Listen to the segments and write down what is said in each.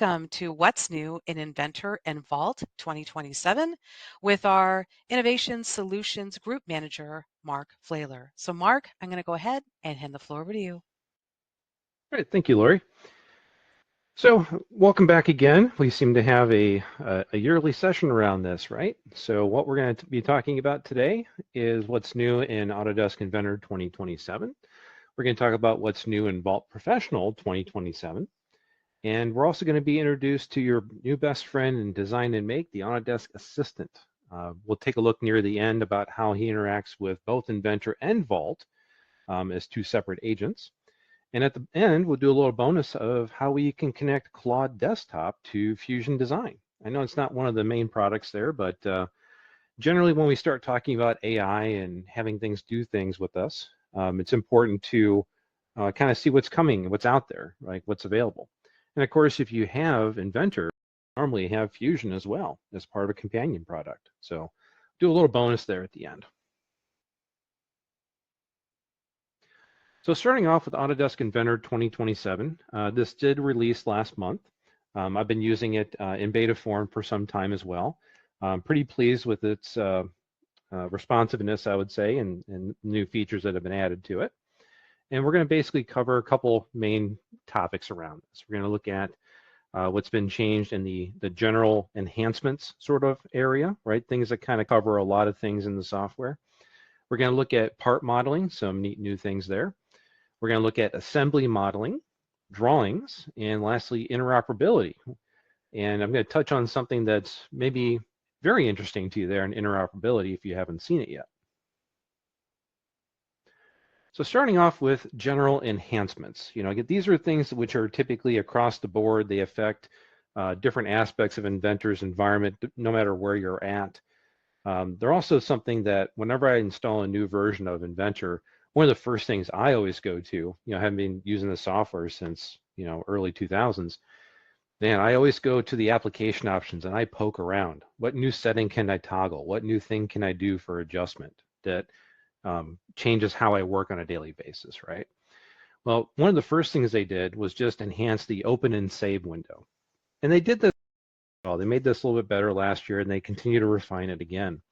Welcome to What's New in Inventor and Vault 2027 with our Innovation Solutions Group Manager, Mark Flayler. So Mark, I'm going to go ahead and hand the floor over to you. All right, thank you, Lori. So welcome back again. We seem to have a yearly session around this, right? So what we're going to be talking about today is what's new in Autodesk Inventor 2027. We're going to talk about what's new in Vault Professional 2027. And we're also going to be introduced to your new best friend in Design and Make, the Autodesk Assistant. We'll take a look near the end about how he interacts with both Inventor and Vault as two separate agents. And at the end, we'll do a little bonus of how we can connect Claude Desktop to Fusion Design. I know it's not one of the main products there, but generally when we start talking about AI and having things do things with us, it's important to kind of see what's coming, what's out there, like what's available. And of course, if you have Inventor, you normally have Fusion as well as part of a companion product. So do a little bonus there at the end. So starting off with Autodesk Inventor 2027, this did release last month. I've been using it in beta form for some time as well. I'm pretty pleased with its responsiveness, I would say, and new features that have been added to it. And we're going to basically cover a couple main topics around this. We're going to look at what's been changed in the general enhancements sort of area, right? Things that kind of cover a lot of things in the software. We're going to look at part modeling, some neat new things there. We're going to look at assembly modeling, drawings, and lastly, interoperability. And I'm going to touch on something that's maybe very interesting to you there in interoperability if you haven't seen it yet. So starting off with general enhancements, these are things which are typically across the board. They affect different aspects of Inventor's environment, no matter where you're at. They're also something that whenever I install a new version of Inventor, one of the first things I always go to, having been using the software since, early 2000s, man, I always go to the application options and I poke around. What new setting can I toggle? What new thing can I do for adjustment that changes how I work on a daily basis, right? Well, one of the first things they did was just enhance the open and save window. And they did this well. They made this a little bit better last year and they continue to refine it again.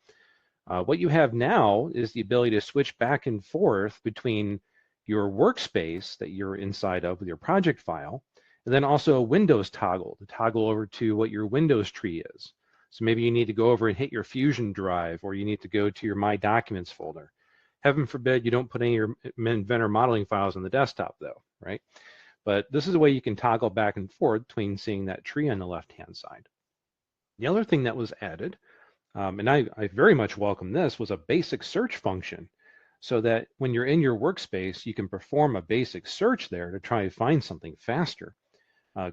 What you have now is the ability to switch back and forth between your workspace that you're inside of with your project file, and then also a Windows toggle to toggle over to what your Windows tree is. So maybe you need to go over and hit your Fusion drive, or you need to go to your My Documents folder. Heaven forbid you don't put any of your Inventor modeling files on the desktop though, right? But this is a way you can toggle back and forth between seeing that tree on the left-hand side. The other thing that was added, and I very much welcome this, was a basic search function, so that when you're in your workspace, you can perform a basic search there to try and find something faster.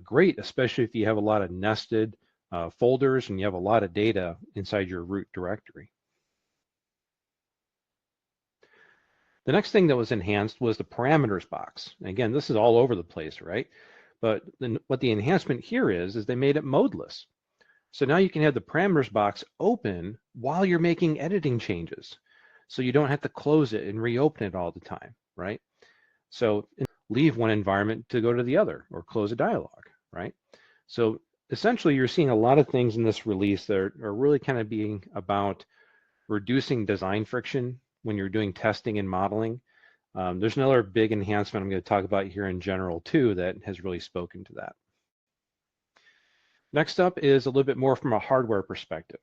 Great, especially if you have a lot of nested folders and you have a lot of data inside your root directory. The next thing that was enhanced was the parameters box. And again, this is all over the place, right? But what the enhancement here is they made it modeless. So now you can have the parameters box open while you're making editing changes. So you don't have to close it and reopen it all the time, right? So leave one environment to go to the other or close a dialog, right? So essentially you're seeing a lot of things in this release that are really kind of being about reducing design friction when you're doing testing and modeling. There's another big enhancement I'm going to talk about here in general too that has really spoken to that. Next up is a little bit more from a hardware perspective.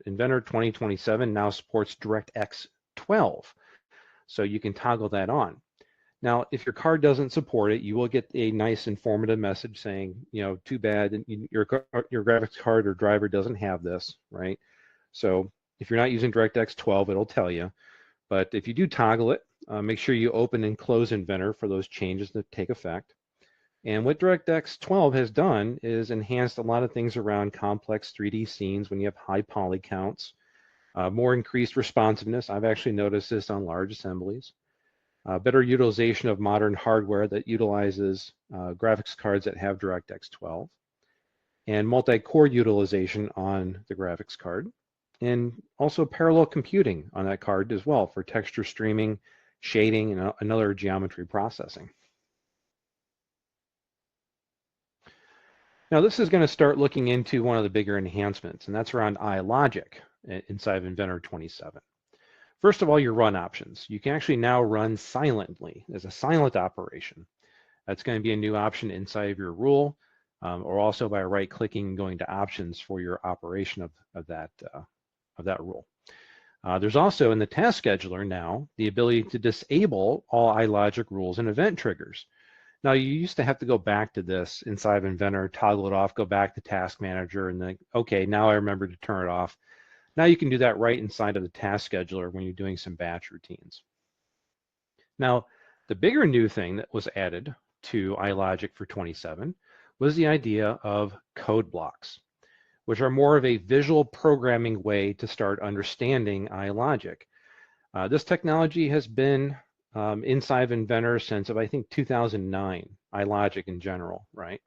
Inventor 2027 now supports DirectX 12, so you can toggle that on. Now, if your card doesn't support it, you will get a nice informative message saying, too bad, your graphics card or driver doesn't have this, right? So if you're not using DirectX 12, it'll tell you. But if you do toggle it, make sure you open and close Inventor for those changes to take effect. And what DirectX 12 has done is enhanced a lot of things around complex 3D scenes when you have high poly counts, more increased responsiveness. I've actually noticed this on large assemblies. Better utilization of modern hardware that utilizes graphics cards that have DirectX 12, and multi-core utilization on the graphics card, and also parallel computing on that card as well for texture streaming, shading, and another geometry processing. Now this is going to start looking into one of the bigger enhancements, and that's around iLogic inside of Inventor 27. First of all, your run options. You can actually now run silently as a silent operation. That's going to be a new option inside of your rule, or also by right-clicking and going to options for your operation of that rule. There's also in the task scheduler now the ability to disable all iLogic rules and event triggers. Now you used to have to go back to this inside of Inventor, toggle it off, go back to Task Manager, and then, okay, now I remember to turn it off. Now you can do that right inside of the task scheduler when you're doing some batch routines. Now, the bigger new thing that was added to iLogic for 27 was the idea of code blocks, which are more of a visual programming way to start understanding iLogic. This technology has been inside of Inventor since, I think, 2009, iLogic in general, right?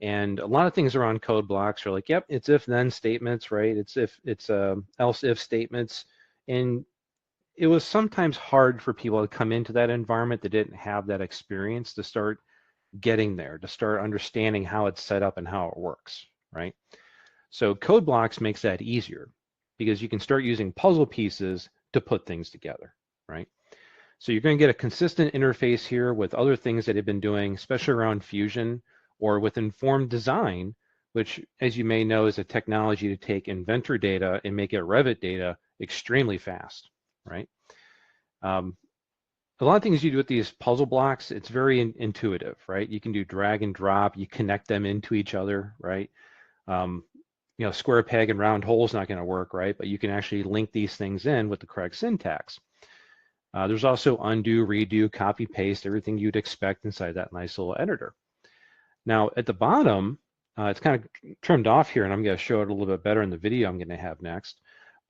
And a lot of things around code blocks are like, yep, it's if-then statements, right? It's else-if statements. And it was sometimes hard for people to come into that environment that didn't have that experience to start getting there, to start understanding how it's set up and how it works, right? So code blocks makes that easier because you can start using puzzle pieces to put things together, right? So you're going to get a consistent interface here with other things that have been doing, especially around Fusion or with informed design, which, as you may know, is a technology to take Inventor data and make it Revit data extremely fast, right? A lot of things you do with these puzzle blocks, it's very intuitive, right? You can do drag and drop, you connect them into each other, right? You know, square peg and round hole is not going to work, right? But you can actually link these things in with the correct syntax. There's also undo, redo, copy, paste, everything you'd expect inside that nice little editor. Now at the bottom, it's kind of trimmed off here, and I'm going to show it a little bit better in the video I'm going to have next.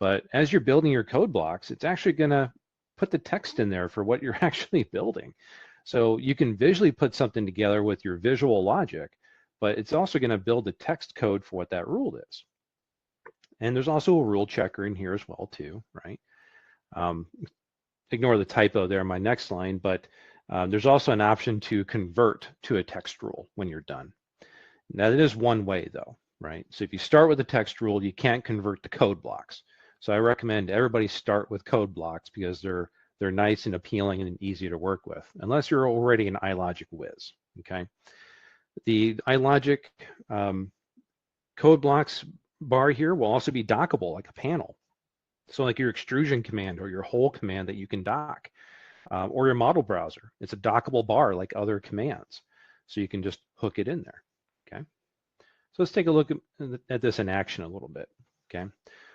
But as you're building your code blocks, it's actually going to put the text in there for what you're actually building. So you can visually put something together with your visual logic, but it's also going to build the text code for what that rule is. And there's also a rule checker in here as well too, right? Ignore the typo there in my next line, but there's also an option to convert to a text rule when you're done. Now that is one way though, right? So if you start with a text rule, you can't convert to code blocks. So I recommend everybody start with code blocks because they're nice and appealing and easy to work with, unless you're already an iLogic whiz, okay? The iLogic code blocks bar here will also be dockable like a panel. So like your extrusion command or your hole command that you can dock, or your model browser. It's a dockable bar like other commands. So you can just hook it in there, okay? So let's take a look at this in action a little bit, okay?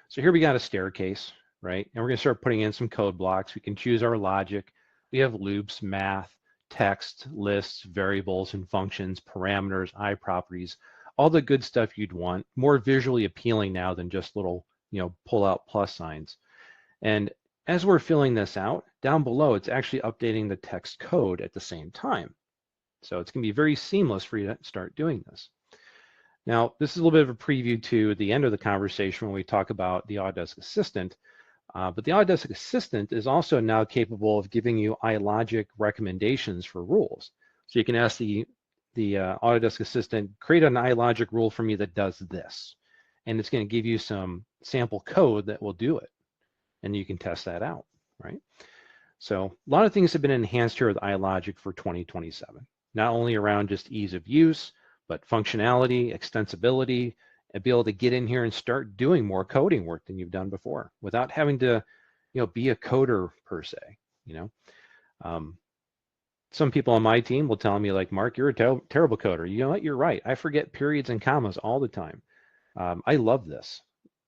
So here we got a staircase, right? And we're gonna start putting in some code blocks. We can choose our logic. We have loops, math, text, lists, variables, and functions, parameters, properties, all the good stuff you'd want, more visually appealing now than just little, you know, pull out plus signs. And as we're filling this out, down below, it's actually updating the text code at the same time. So it's gonna be very seamless for you to start doing this. Now, this is a little bit of a preview to the end of the conversation when we talk about the Autodesk Assistant, but the Autodesk Assistant is also now capable of giving you iLogic recommendations for rules. So you can ask the Autodesk Assistant, create an iLogic rule for me that does this. And it's going to give you some sample code that will do it. And you can test that out, right? So a lot of things have been enhanced here with iLogic for 2027, not only around just ease of use, but functionality, extensibility, and be able to get in here and start doing more coding work than you've done before without having to, you know, be a coder per se, you know. Some people on my team will tell me like, Mark, you're a terrible coder. You know what, you're right. I forget periods and commas all the time. I love this.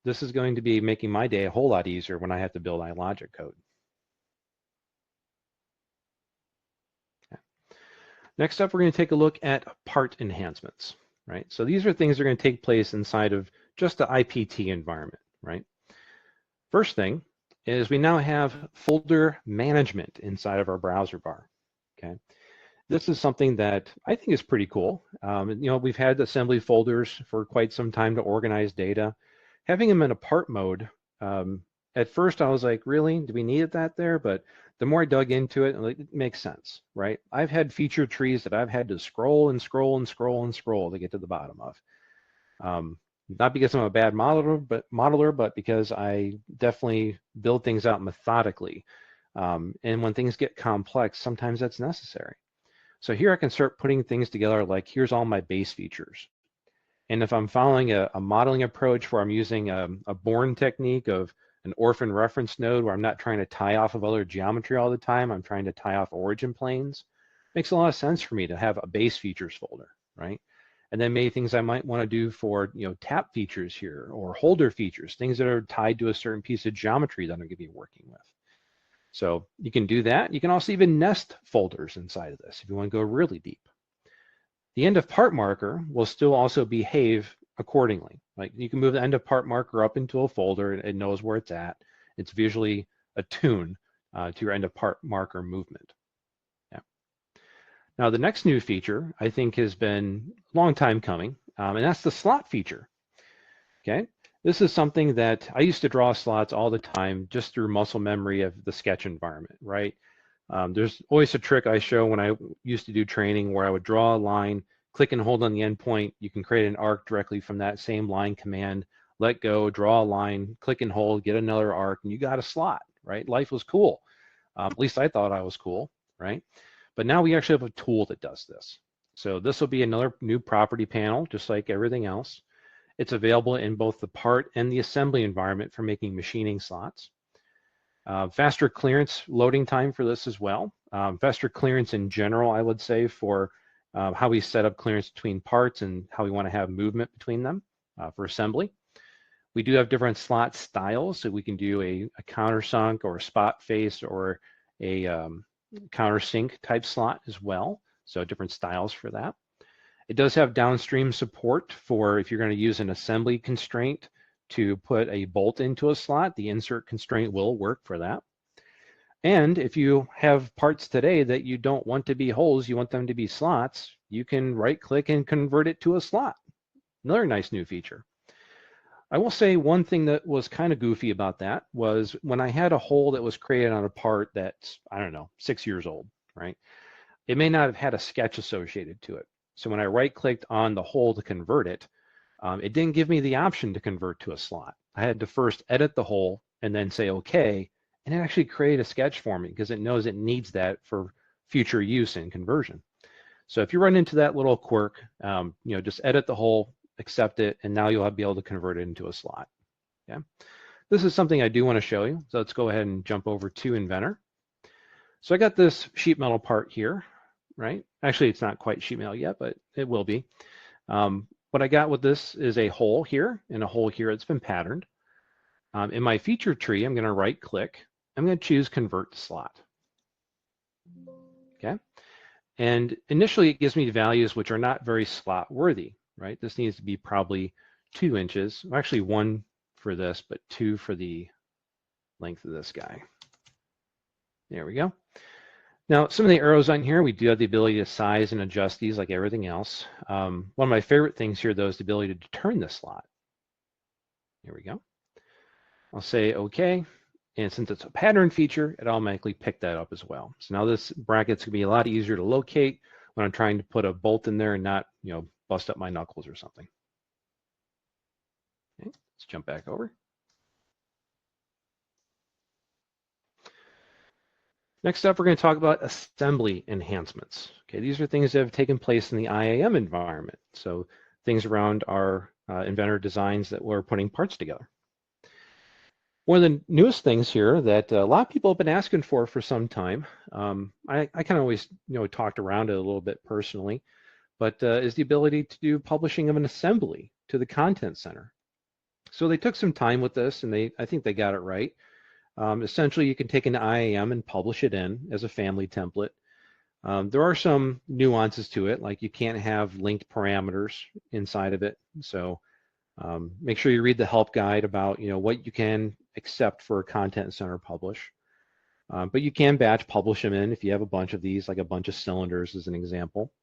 This is going to be making my day a whole lot easier when I have to build iLogic code. Okay. Next up, we're going to take a look at part enhancements, right? So these are things that are going to take place inside of just the IPT environment, right? First thing is we now have folder management inside of our browser bar, okay? This is something that I think is pretty cool. You know, we've had assembly folders for quite some time to organize data. Having them in a part mode, at first I was like, really, do we need that there? But the more I dug into it, it makes sense, right? I've had feature trees that I've had to scroll and scroll and scroll and scroll to get to the bottom of. Not because I'm a bad modeler, but because I definitely build things out methodically. And when things get complex, sometimes that's necessary. So here I can start putting things together like, here's all my base features. And if I'm following a modeling approach where I'm using a Born technique of an orphan reference node where I'm not trying to tie off of other geometry all the time, I'm trying to tie off origin planes, it makes a lot of sense for me to have a base features folder, right? And then maybe things I might want to do for, tap features here or holder features, things that are tied to a certain piece of geometry that I'm going to be working with. So you can do that. You can also even nest folders inside of this if you want to go really deep. The end of part marker will still also behave accordingly. Like you can move the end of part marker up into a folder and it knows where it's at. It's visually attuned to your end of part marker movement. Yeah. Now the next new feature I think has been a long time coming, and that's the slot feature. Okay. This is something that I used to draw slots all the time just through muscle memory of the sketch environment, right? There's always a trick I show when I used to do training where I would draw a line, click and hold on the endpoint. You can create an arc directly from that same line command, let go, draw a line, click and hold, get another arc, and you got a slot, right? Life was cool. At least I thought I was cool, right? But now we actually have a tool that does this. So this will be another new property panel, just like everything else. It's available in both the part and the assembly environment for making machining slots. Faster clearance loading time for this as well. Faster clearance in general, I would say, for how we set up clearance between parts and how we want to have movement between them for assembly. We do have different slot styles, so we can do a countersunk or a spot face or a countersink type slot as well. So different styles for that. It does have downstream support for if you're going to use an assembly constraint to put a bolt into a slot, the insert constraint will work for that. And if you have parts today that you don't want to be holes, you want them to be slots, you can right click and convert it to a slot. Another nice new feature. I will say one thing that was kind of goofy about that was when I had a hole that was created on a part that's, I don't know, 6 years old, right? It may not have had a sketch associated to it. So when I right-clicked on the hole to convert it, it didn't give me the option to convert to a slot. I had to first edit the hole and then say okay, and it actually created a sketch for me because it knows it needs that for future use in conversion. So if you run into that little quirk, just edit the hole, accept it, and now you'll be able to convert it into a slot. Yeah. This is something I do want to show you. So let's go ahead and jump over to Inventor. So I got this sheet metal part here, right? Actually, it's not quite sheet metal yet, but it will be. What I got with this is a hole here and a hole here that's been patterned. In my feature tree, I'm going to right click. I'm going to choose convert to slot. Okay. And initially it gives me values which are not very slot worthy, right? This needs to be probably 2 inches, actually 1 for this, but 2 for the length of this guy. There we go. Now, some of the arrows on here, we do have the ability to size and adjust these like everything else. One of my favorite things here, though, is the ability to turn the slot. Here we go. I'll say OK. And since it's a pattern feature, it automatically picked that up as well. So now this bracket's going to be a lot easier to locate when I'm trying to put a bolt in there and not, bust up my knuckles or something. Okay, let's jump back over. Next up, we're going to talk about assembly enhancements. Okay, these are things that have taken place in the IAM environment. So things around our Inventor designs that we're putting parts together. One of the newest things here that a lot of people have been asking for some time, I kind of always talked around it a little bit personally, but is the ability to do publishing of an assembly to the Content Center. So they took some time with this, and I think they got it right. Essentially, you can take an IAM and publish it in as a family template. There are some nuances to it, like you can't have linked parameters inside of it. So make sure you read the help guide about what you can accept for a Content Center publish. But you can batch publish them in if you have a bunch of these, like a bunch of cylinders as an example.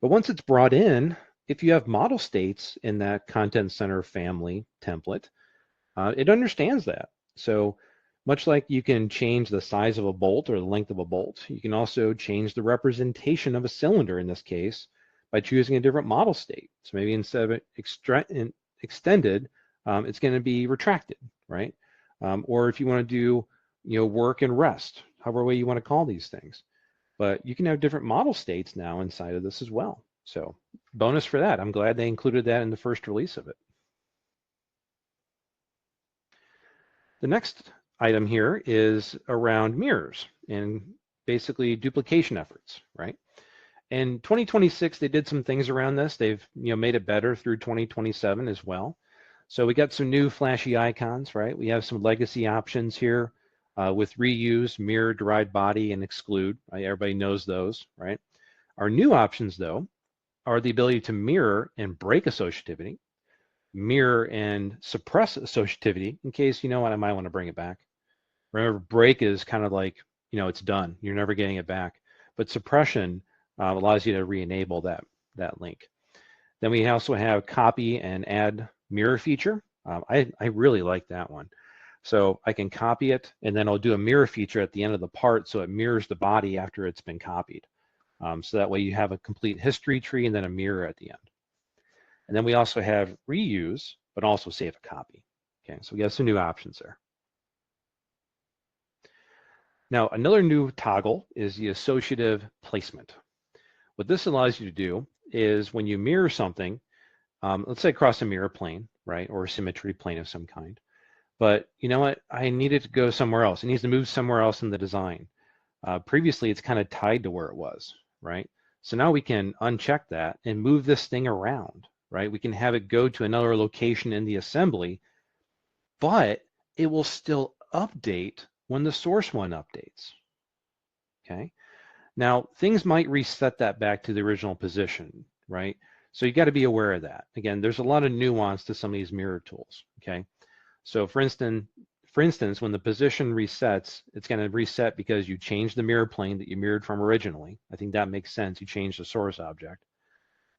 But once it's brought in, if you have model states in that Content Center family template, it understands that. So much like you can change the size of a bolt or the length of a bolt, you can also change the representation of a cylinder in this case by choosing a different model state. So maybe instead of extended, it's going to be retracted, right? Or if you want to do, work and rest, however way you want to call these things. But you can have different model states now inside of this as well. So bonus for that. I'm glad they included that in the first release of it. The next item here is around mirrors and basically duplication efforts, right? In 2026, they did some things around this. They've made it better through 2027 as well. So we got some new flashy icons, right? We have some legacy options here with reuse, mirror, derived body, and exclude. Right? Everybody knows those, right? Our new options, though, are the ability to mirror and break associativity, mirror and suppress associativity in case, I might want to bring it back. Remember, break is kind of like, it's done. You're never getting it back. But suppression allows you to re-enable that link. Then we also have copy and add mirror feature. I really like that one. So I can copy it, and then I'll do a mirror feature at the end of the part so it mirrors the body after it's been copied. So that way you have a complete history tree and then a mirror at the end. And then we also have reuse, but also save a copy. Okay, so we have some new options there. Now, another new toggle is the associative placement. What this allows you to do is when you mirror something, let's say across a mirror plane, right, or a symmetry plane of some kind, but you know what, I need it to go somewhere else. It needs to move somewhere else in the design. Previously, it's kind of tied to where it was, right? So now we can uncheck that and move this thing around, right? We can have it go to another location in the assembly, but it will still update when the source one updates, okay? Now, things might reset that back to the original position, right? So you got to be aware of that. Again, there's a lot of nuance to some of these mirror tools, okay? So for instance, when the position resets, it's going to reset because you changed the mirror plane that you mirrored from originally. I think that makes sense. You changed the source object.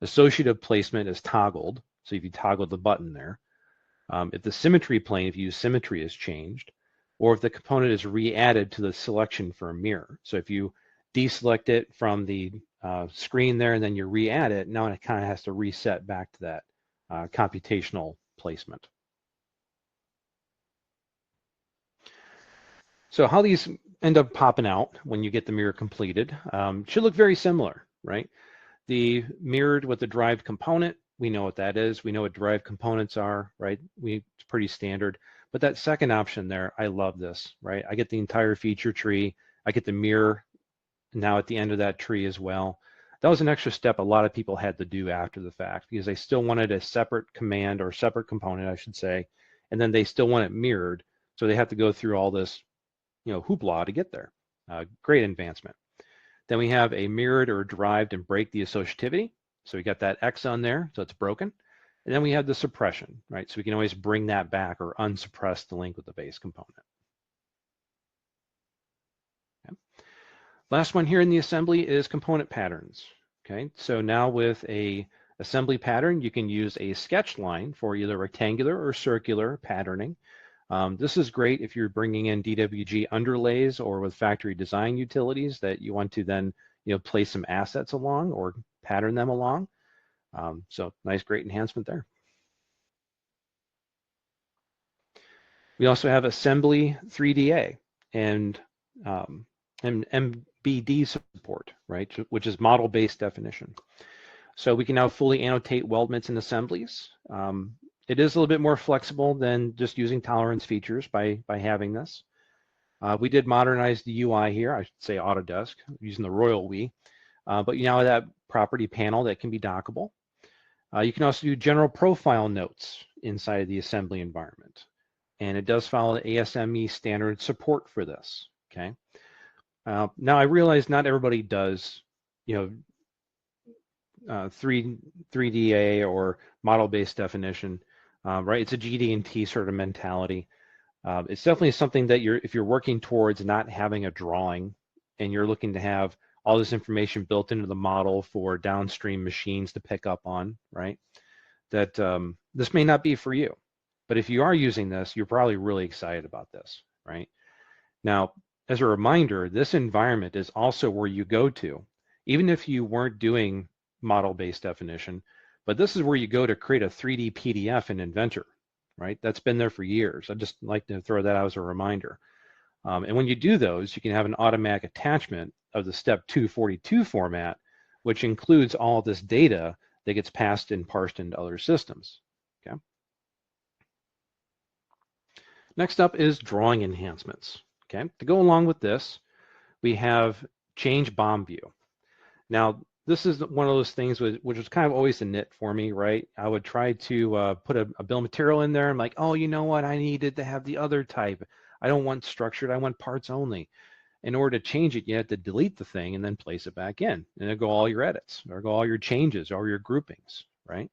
Associative placement is toggled. So if you toggle the button there, if the symmetry plane, if you use symmetry, is changed, or if the component is re-added to the selection for a mirror. So if you deselect it from the screen there and then you re-add it, now it kind of has to reset back to that computational placement. So how these end up popping out when you get the mirror completed should look very similar, right? The mirrored with the derived component, we know what that is. We know what derived components are, right? It's pretty standard. But that second option there, I love this, right? I get the entire feature tree. I get the mirror now at the end of that tree as well. That was an extra step a lot of people had to do after the fact because they still wanted a separate command or separate component, I should say, and then they still want it mirrored. So they have to go through all this, hoopla to get there. Great advancement. Then we have a mirrored or derived and break the associativity. So we got that X on there, so it's broken. And then we have the suppression, right? So we can always bring that back or unsuppress the link with the base component. Okay. Last one here in the assembly is component patterns. Okay, so now with a assembly pattern, you can use a sketch line for either rectangular or circular patterning. This is great if you're bringing in DWG underlays or with factory design utilities that you want to then place some assets along or pattern them along. So nice, great enhancement there. We also have assembly 3DA and MBD support, right, which is model-based definition. So we can now fully annotate weldments and assemblies. It is a little bit more flexible than just using tolerance features by having this. We did modernize the UI here, I should say Autodesk, using the royal we. But you now have that property panel that can be dockable. You can also do general profile notes inside of the assembly environment. And it does follow the ASME standard support for this, okay? Now I realize not everybody does, 3DA or model-based definition, right? It's a GD&T sort of mentality. It's definitely something that if you're working towards not having a drawing and you're looking to have all this information built into the model for downstream machines to pick up on, right? That this may not be for you. But if you are using this, you're probably really excited about this, right? Now, as a reminder, this environment is also where you go to. Even if you weren't doing model-based definition, but this is where you go to create a 3D PDF in Inventor, right? That's been there for years. I just like to throw that out as a reminder. And when you do those, you can have an automatic attachment of the Step 242 format, which includes all this data that gets passed and parsed into other systems. Okay. Next up is drawing enhancements. Okay. To go along with this, we have change BOM view. Now, this is one of those things which was kind of always a nit for me, right? I would try to put a bill of material in there. I'm like, oh, you know what? I needed to have the other type. I don't want structured. I want parts only. In order to change it, you have to delete the thing and then place it back in. And then go all your edits, or go all your changes, or your groupings, right?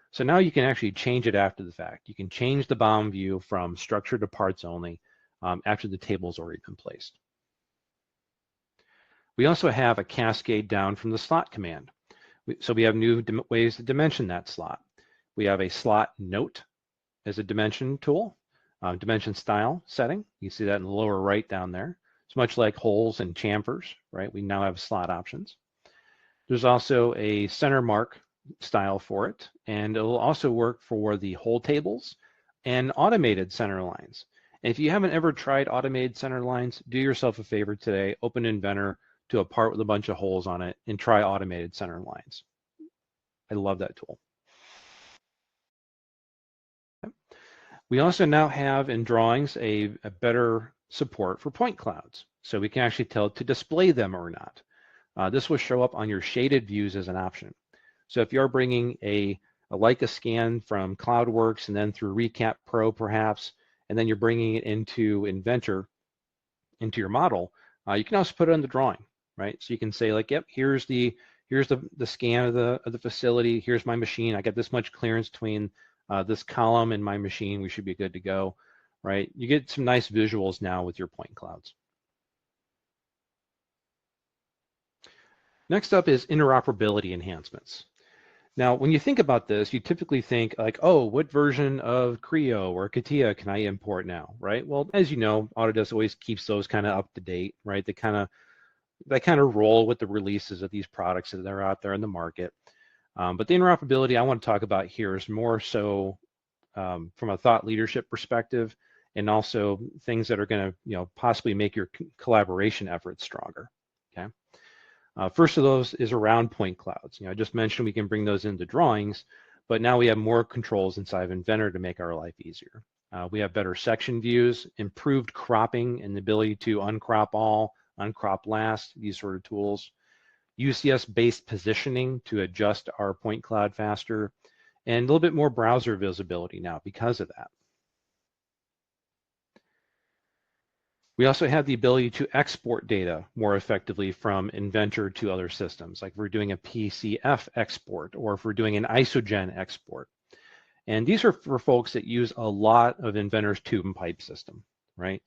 So now you can actually change it after the fact. You can change the BOM view from structured to parts only after the table's already been placed. We also have a cascade down from the slot command. So we have new ways to dimension that slot. We have a slot note as a dimension tool, dimension style setting. You see that in the lower right down there. It's much like holes and chamfers, right? We now have slot options. There's also a center mark style for it, and it will also work for the hole tables and automated center lines. And if you haven't ever tried automated center lines, do yourself a favor today, open Inventor to a part with a bunch of holes on it and try automated center lines. I love that tool. Okay. We also now have in drawings a better support for point clouds. So we can actually tell to display them or not. This will show up on your shaded views as an option. So if you're bringing a Leica scan from CloudWorks and then through Recap Pro perhaps, and then you're bringing it into Inventor, into your model, you can also put it on the drawing, right? So you can say like, yep, here's the scan of the facility. Here's my machine. I got this much clearance between this column and my machine. We should be good to go, right? You get some nice visuals now with your point clouds. Next up is interoperability enhancements. Now, when you think about this, you typically think like, oh, what version of Creo or CATIA can I import now, right? Well, as you know, Autodesk always keeps those kind of up to date, right? They kind of roll with the releases of these products that are out there in the market. But the interoperability I want to talk about here is more so from a thought leadership perspective, and also things that are going to, possibly make your collaboration efforts stronger. Okay. First of those is around point clouds. I just mentioned we can bring those into drawings, but now we have more controls inside of Inventor to make our life easier. We have better section views, improved cropping, and the ability to uncrop all, uncrop last, these sort of tools. UCS-based positioning to adjust our point cloud faster, and a little bit more browser visibility now because of that. We also have the ability to export data more effectively from Inventor to other systems, like if we're doing a PCF export or if we're doing an isogen export. And these are for folks that use a lot of Inventor's tube and pipe system, right?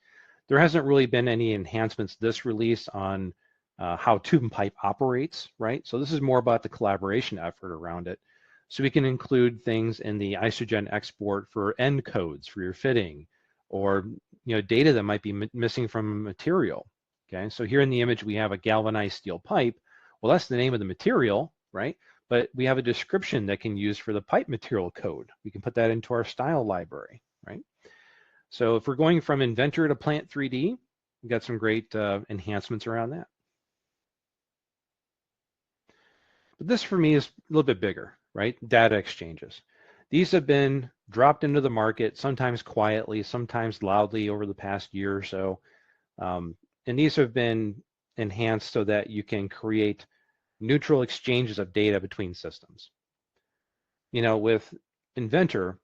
There hasn't really been any enhancements this release on how tube and pipe operates, right? So this is more about the collaboration effort around it. So we can include things in the isogen export for end codes for your fitting, or data that might be missing from material. Okay, so here in the image we have a galvanized steel pipe. Well, that's the name of the material, right? But we have a description that can use for the pipe material code. We can put that into our style library, right? So if we're going from Inventor to Plant 3D, we've got some great enhancements around that. But this for me is a little bit bigger, right? Data exchanges. These have been dropped into the market, sometimes quietly, sometimes loudly over the past year or so. And these have been enhanced so that you can create neutral exchanges of data between systems. With Inventor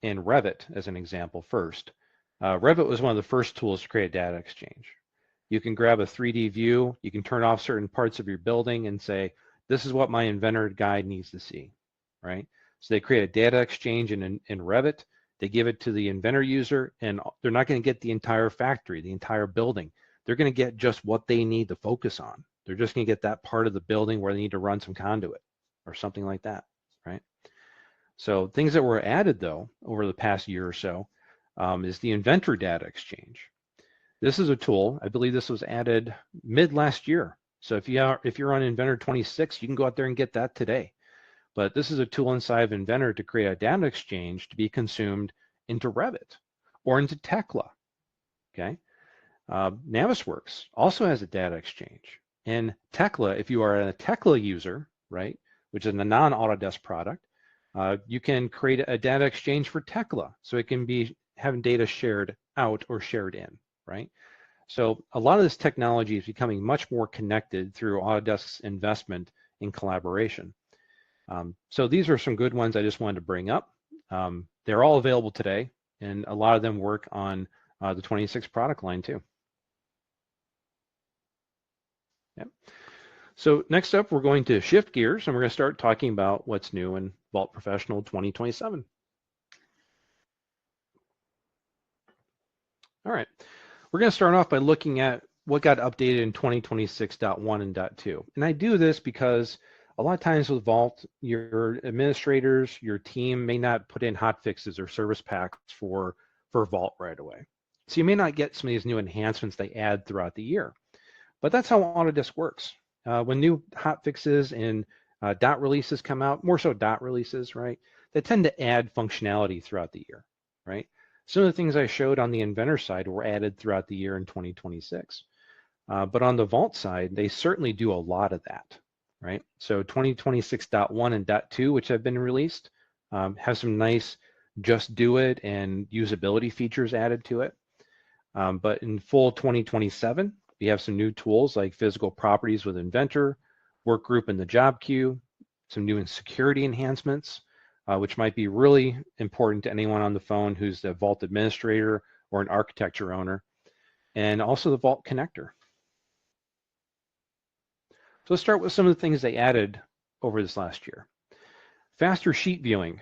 and Revit as an example first, Revit was one of the first tools to create data exchange. You can grab a 3D view, you can turn off certain parts of your building and say, this is what my Inventor guide needs to see, right? So they create a data exchange in Revit, they give it to the Inventor user, and they're not going to get the entire factory, the entire building. They're going to get just what they need to focus on. They're just going to get that part of the building where they need to run some conduit or something like that, right? So things that were added, though, over the past year or so is the Inventor data exchange. This is a tool, I believe this was added mid last year. So if you're on Inventor 26, you can go out there and get that today. But this is a tool inside of Inventor to create a data exchange to be consumed into Revit or into Tekla. Okay. Navisworks also has a data exchange. And Tekla, if you are a Tekla user, right, which is a non-Autodesk product, you can create a data exchange for Tekla, so it can be having data shared out or shared in, right? So a lot of this technology is becoming much more connected through Autodesk's investment in collaboration. So these are some good ones I just wanted to bring up. They're all available today, and a lot of them work on the 26 product line too. Yep. So next up, we're going to shift gears and we're going to start talking about what's new in Vault Professional 2027. All right, we're going to start off by looking at what got updated in 2026.1 and .2. And I do this because a lot of times with Vault, your administrators, your team may not put in hot fixes or service packs for Vault right away. So you may not get some of these new enhancements they add throughout the year. But that's how Autodesk works. When new hot fixes and dot releases come out, more so dot releases, right? They tend to add functionality throughout the year, right? Some of the things I showed on the Inventor side were added throughout the year in 2026. But on the Vault side, they certainly do a lot of that, right? So 2026.1 and .2, which have been released, have some nice just do it and usability features added to it. But in full 2027, we have some new tools like physical properties with Inventor, work group in the job queue, some new security enhancements, which might be really important to anyone on the phone who's the Vault administrator or an architecture owner, and also the Vault connector. So let's start with some of the things they added over this last year. Faster sheet viewing.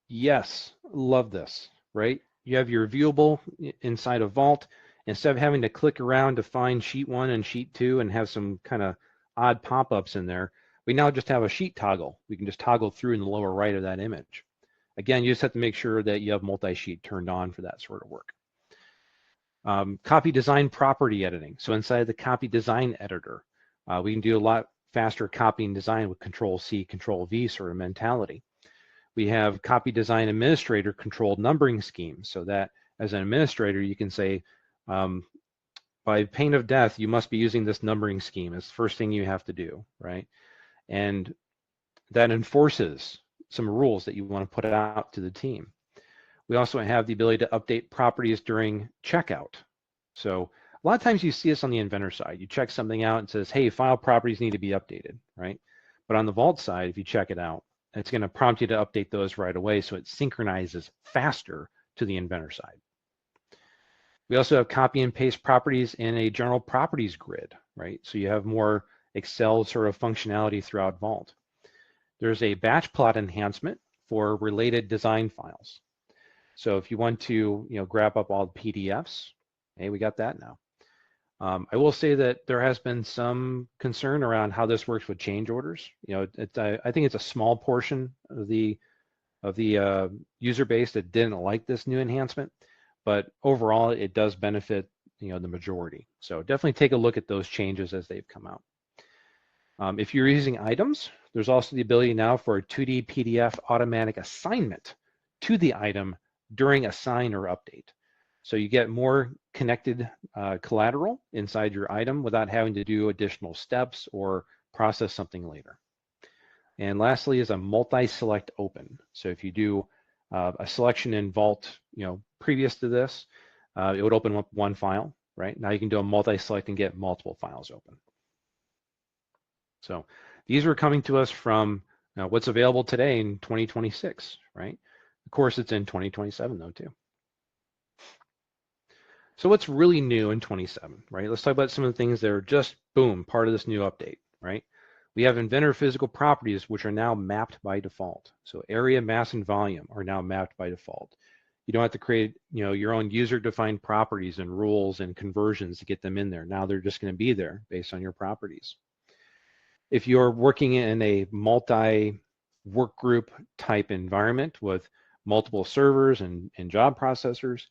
Yes, love this, right? You have your viewable inside of Vault. Instead of having to click around to find sheet 1 and sheet 2 and have some kind of odd pop-ups in there, we now just have a sheet toggle. We can just toggle through in the lower right of that image. Again, you just have to make sure that you have multi-sheet turned on for that sort of work. Copy design property editing. So inside the copy design editor, we can do a lot faster copying design with Control-C, Control-V sort of mentality. We have copy design administrator controlled numbering schemes, so that as an administrator, you can say, by pain of death, you must be using this numbering scheme. It's the first thing you have to do, right? And that enforces some rules that you want to put out to the team. We also have the ability to update properties during checkout. So a lot of times you see this on the Inventor side. You check something out and it says, hey, file properties need to be updated, right? But on the Vault side, if you check it out, it's going to prompt you to update those right away, so it synchronizes faster to the Inventor side. We also have copy and paste properties in a general properties grid, right? So you have more Excel sort of functionality throughout Vault. There's a batch plot enhancement for related design files. So if you want to, grab up all the PDFs, hey, we got that now. I will say that there has been some concern around how this works with change orders. I think it's a small portion of the user base that didn't like this new enhancement. But overall, it does benefit the majority. So definitely take a look at those changes as they've come out. If you're using items, there's also the ability now for a 2D PDF automatic assignment to the item during assign or update. So you get more connected collateral inside your item without having to do additional steps or process something later. And lastly is a multi-select open. So if you do a selection in Vault, previous to this, it would open up one file, right? Now you can do a multi-select and get multiple files open. So these are coming to us from what's available today in 2026, right? Of course, it's in 2027 though too. So what's really new in 27, right? Let's talk about some of the things that are just, boom, part of this new update, right? We have Inventor physical properties, which are now mapped by default. So area, mass, and volume are now mapped by default. You don't have to create, your own user-defined properties and rules and conversions to get them in there. Now they're just going to be there based on your properties. If you're working in a multi-work group type environment with multiple servers and job processors,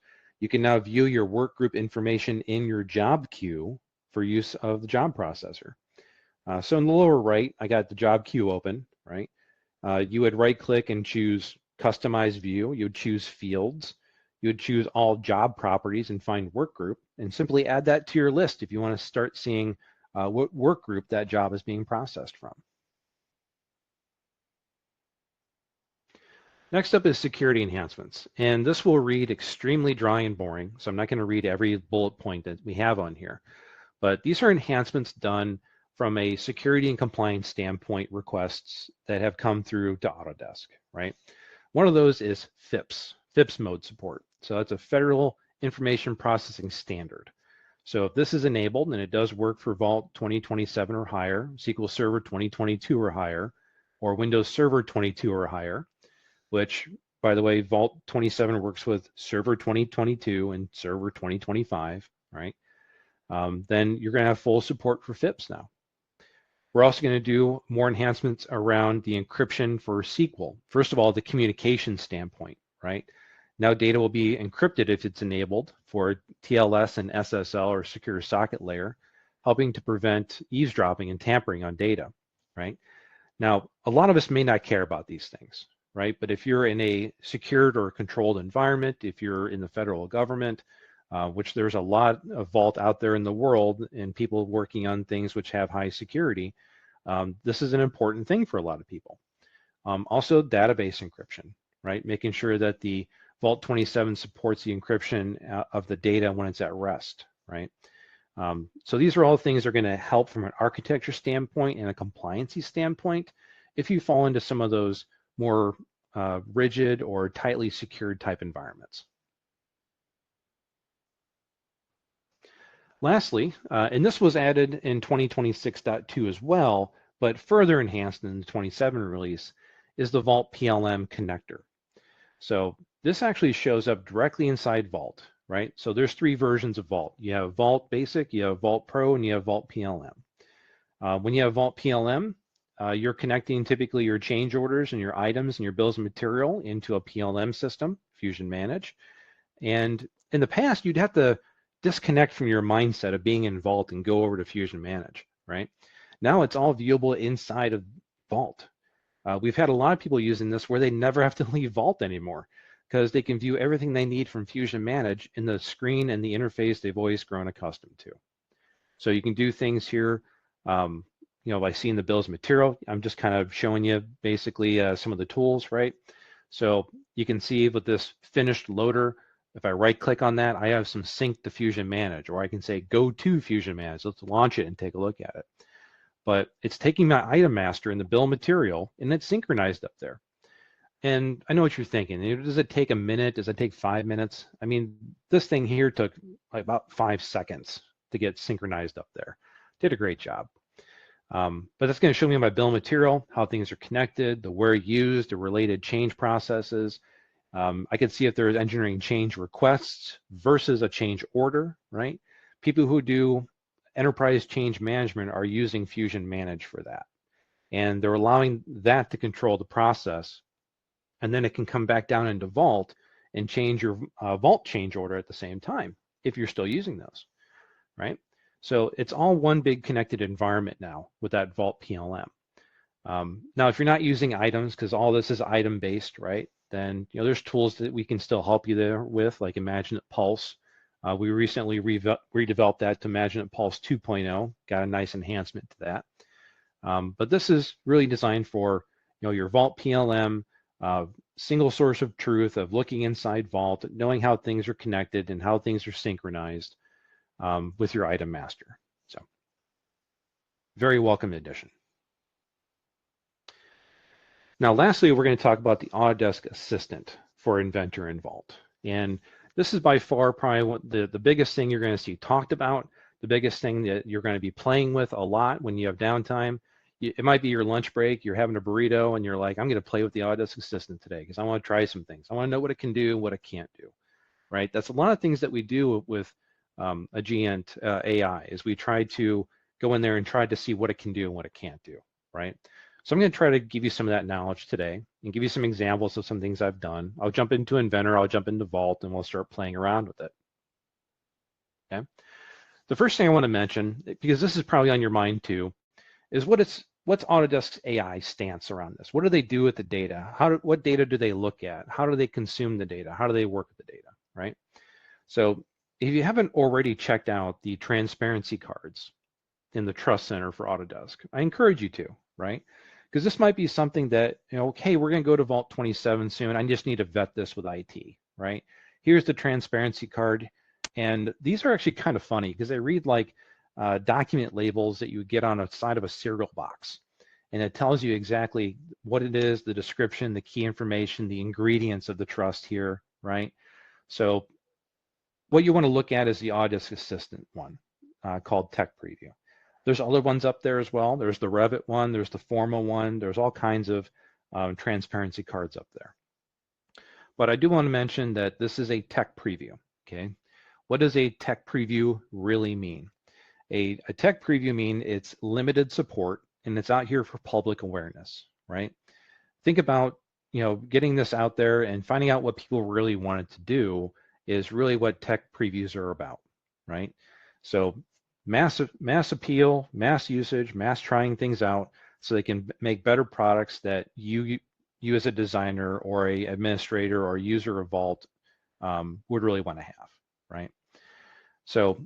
you can now view your work group information in your job queue for use of the job processor. So in the lower right, I got the job queue open, right? You would right click and choose customize view. You would choose fields. You would choose all job properties and find work group and simply add that to your list if you want to start seeing what work group that job is being processed from. Next up is security enhancements, and this will read extremely dry and boring, so I'm not going to read every bullet point that we have on here, but these are enhancements done from a security and compliance standpoint requests that have come through to Autodesk, right? One of those is FIPS mode support. So that's a Federal Information Processing Standard. So if this is enabled, and it does work for Vault 2027 or higher, SQL Server 2022 or higher, or Windows Server 22 or higher, which, by the way, Vault 27 works with Server 2022 and Server 2025, right? Then you're going to have full support for FIPS now. We're also going to do more enhancements around the encryption for SQL. First of all, the communication standpoint, right? Now data will be encrypted if it's enabled for TLS and SSL or secure socket layer, helping to prevent eavesdropping and tampering on data, right? Now, a lot of us may not care about these things, right? But if you're in a secured or controlled environment, if you're in the federal government, which there's a lot of Vault out there in the world and people working on things which have high security, this is an important thing for a lot of people. Also, database encryption, right? Making sure that the Vault 27 supports the encryption of the data when it's at rest, right? So these are all things that are going to help from an architecture standpoint and a compliancy standpoint if you fall into some of those more rigid or tightly secured type environments. Lastly, and this was added in 2026.2 as well, but further enhanced in the 27 release, is the Vault PLM connector. So this actually shows up directly inside Vault, right? So there's three versions of Vault. You have Vault Basic, you have Vault Pro, and you have Vault PLM. When you have Vault PLM, you're connecting typically your change orders and your items and your bills of material into a PLM system, Fusion Manage. And in the past, you'd have to disconnect from your mindset of being in Vault and go over to Fusion Manage, right? Now it's all viewable inside of Vault. We've had a lot of people using this where they never have to leave Vault anymore because they can view everything they need from Fusion Manage in the screen and the interface they've always grown accustomed to. So you can do things here, you know, by seeing the bills of material. I'm just kind of showing you basically some of the tools, right? So you can see with this finished loader, if I right click on that, I have some sync to Fusion Manage, or I can say go to Fusion Manage. Let's launch it and take a look at it. But it's taking my item master in the bill of material and it's synchronized up there. And I know what you're thinking. Does it take a minute? Does it take 5 minutes? I mean, this thing here took like about 5 seconds to get synchronized up there. Did a great job. But that's going to show me my bill of material, how things are connected, the where used, the related change processes. I can see if there's engineering change requests versus a change order, right? People who do enterprise change management are using Fusion Manage for that. And they're allowing that to control the process. And then it can come back down into Vault and change your Vault change order at the same time if you're still using those, right? So it's all one big connected environment now with that Vault PLM. Now, if you're not using items, because all this is item-based, right, then there's tools that we can still help you there with, like IMAGINiT Pulse. We recently redeveloped that to IMAGINiT Pulse 2.0, got a nice enhancement to that. But this is really designed for your Vault PLM, single source of truth of looking inside Vault, knowing how things are connected and how things are synchronized with your item master. So very welcome addition. Now, lastly, we're going to talk about the Autodesk Assistant for Inventor and Vault. And this is by far probably the biggest thing you're going to see talked about, the biggest thing that you're going to be playing with a lot when you have downtime. It might be your lunch break, you're having a burrito, and you're like, I'm going to play with the Autodesk Assistant today because I want to try some things. I want to know what it can do and what it can't do, right? That's a lot of things that we do with IMAGINiT AI is we try to go in there and try to see what it can do and what it can't do, right? So I'm going to try to give you some of that knowledge today and give you some examples of some things I've done. I'll jump into Inventor, I'll jump into Vault, and we'll start playing around with it. Okay. The first thing I want to mention, because this is probably on your mind too, is what's Autodesk's AI stance around this? What do they do with the data? What data do they look at? How do they consume the data? How do they work with the data, right? So if you haven't already checked out the transparency cards in the Trust Center for Autodesk, I encourage you to, right? Because this might be something that, okay, we're going to go to Vault 27 soon. I just need to vet this with IT, right? Here's the transparency card. And these are actually kind of funny because they read like document labels that you would get on a side of a cereal box. And it tells you exactly what it is, the description, the key information, the ingredients of the trust here, right? So what you want to look at is the Autodesk Assistant one called Tech Preview. There's other ones up there as well. There's the Revit one, there's the Forma one, there's all kinds of transparency cards up there. But I do want to mention that this is a tech preview, okay? What does a tech preview really mean? A tech preview means it's limited support and it's out here for public awareness, right? Think about, getting this out there and finding out what people really wanted to do is really what tech previews are about, right? So mass appeal, mass usage, mass trying things out so they can make better products that you as a designer or a administrator or user of Vault would really want to have, right? So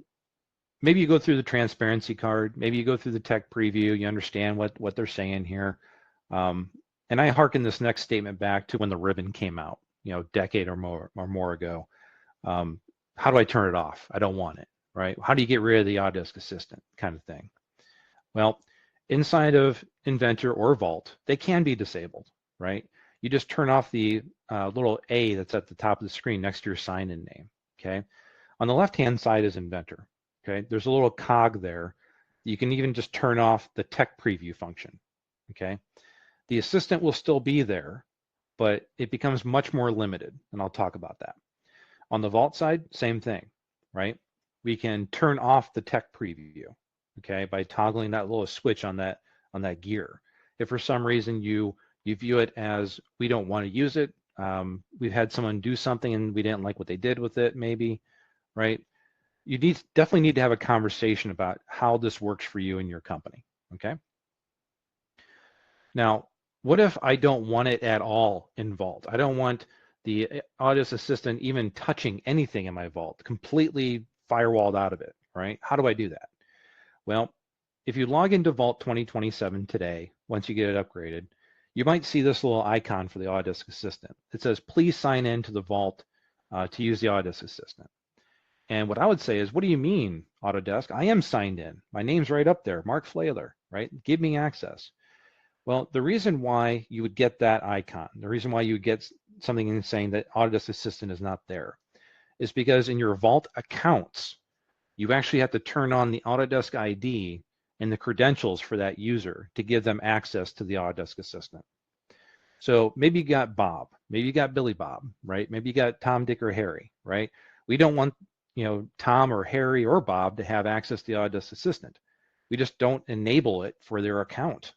maybe you go through the transparency card, maybe you go through the tech preview, you understand what they're saying here. And I hearken this next statement back to when the ribbon came out, a decade or more ago. How do I turn it off? I don't want it, right? How do you get rid of the Autodesk Assistant kind of thing? Well, inside of Inventor or Vault, they can be disabled, right? You just turn off the little A that's at the top of the screen next to your sign-in name, okay? On the left-hand side is Inventor, okay? There's a little cog there. You can even just turn off the tech preview function, okay? The assistant will still be there, but it becomes much more limited, and I'll talk about that. On the Vault side, same thing, right? We can turn off the tech preview, okay, by toggling that little switch on that gear. If for some reason you view it as we don't want to use it, we've had someone do something and we didn't like what they did with it, maybe, right? You definitely need to have a conversation about how this works for you and your company, okay? Now, what if I don't want it at all in Vault? I don't want the Autodesk Assistant even touching anything in my Vault, completely firewalled out of it, right? How do I do that? Well, if you log into Vault 2027 today, once you get it upgraded, you might see this little icon for the Autodesk Assistant. It says, please sign in to the Vault to use the Autodesk Assistant. And what I would say is, what do you mean, Autodesk? I am signed in. My name's right up there, Mark Flayler, right? Give me access. Well, the reason why you would get that icon, the reason why you would get something saying that Autodesk Assistant is not there, is because in your Vault accounts, you actually have to turn on the Autodesk ID and the credentials for that user to give them access to the Autodesk Assistant. So maybe you got Bob, maybe you got Billy Bob, right? Maybe you got Tom, Dick, or Harry, right? We don't want, Tom or Harry or Bob to have access to the Autodesk Assistant. We just don't enable it for their account,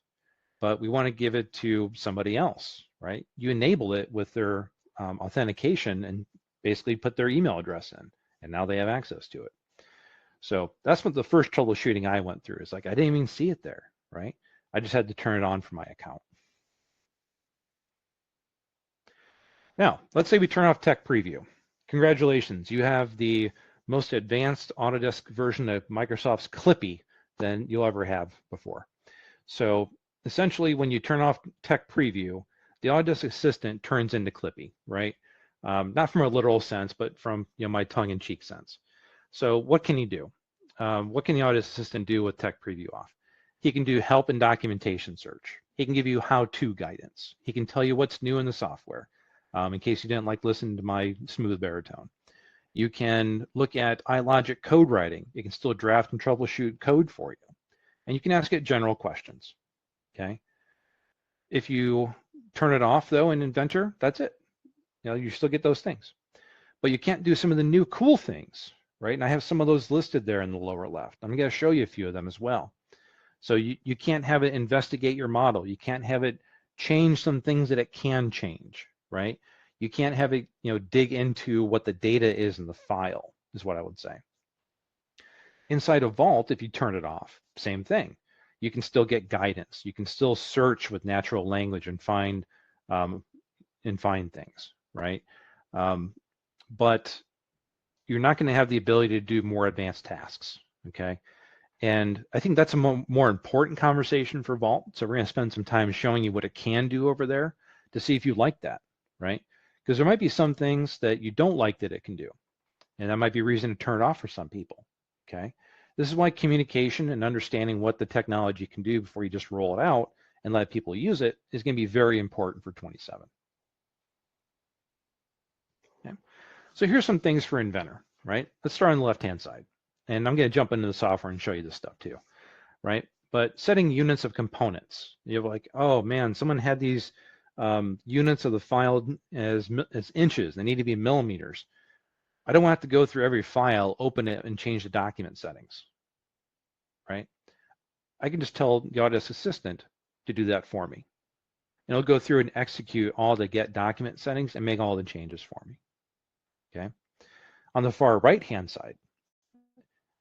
but we want to give it to somebody else, right? You enable it with their authentication and basically put their email address in, and now they have access to it. So that's what the first troubleshooting I went through is like, I didn't even see it there, right? I just had to turn it on for my account. Now, let's say we turn off Tech Preview. Congratulations, you have the most advanced Autodesk version of Microsoft's Clippy than you'll ever have before. So essentially, when you turn off Tech Preview, the Autodesk Assistant turns into Clippy, right? Not from a literal sense, but from my tongue-in-cheek sense. So what can you do? What can the Autodesk Assistant do with Tech Preview off? He can do help and documentation search. He can give you how-to guidance. He can tell you what's new in the software, in case you didn't like listening to my smooth baritone. You can look at iLogic code writing. It can still draft and troubleshoot code for you. And you can ask it general questions, okay? If you turn it off, though, in Inventor, that's it. You still get those things. But you can't do some of the new cool things, right? And I have some of those listed there in the lower left. I'm going to show you a few of them as well. So you can't have it investigate your model. You can't have it change some things that it can change, right? You can't have it, dig into what the data is in the file, is what I would say. Inside of Vault, if you turn it off, same thing. you can still get guidance. You can still search with natural language and find things, right? But you're not going to have the ability to do more advanced tasks, okay? And I think that's a more important conversation for Vault. So we're going to spend some time showing you what it can do over there to see if you like that, right? Because there might be some things that you don't like that it can do. And that might be a reason to turn it off for some people, okay? This is why communication and understanding what the technology can do before you just roll it out and let people use it is going to be very important for 27. Okay? So here's some things for Inventor, right? Let's start on the left-hand side. And I'm going to jump into the software and show you this stuff too, right? But setting units of components. You have like, oh man, someone had these units of the file as inches. They need to be millimeters. I don't want to have to go through every file, open it, and change the document settings, right? I can just tell the Autodesk Assistant to do that for me. And it'll go through and execute all the get document settings and make all the changes for me, okay? On the far right-hand side,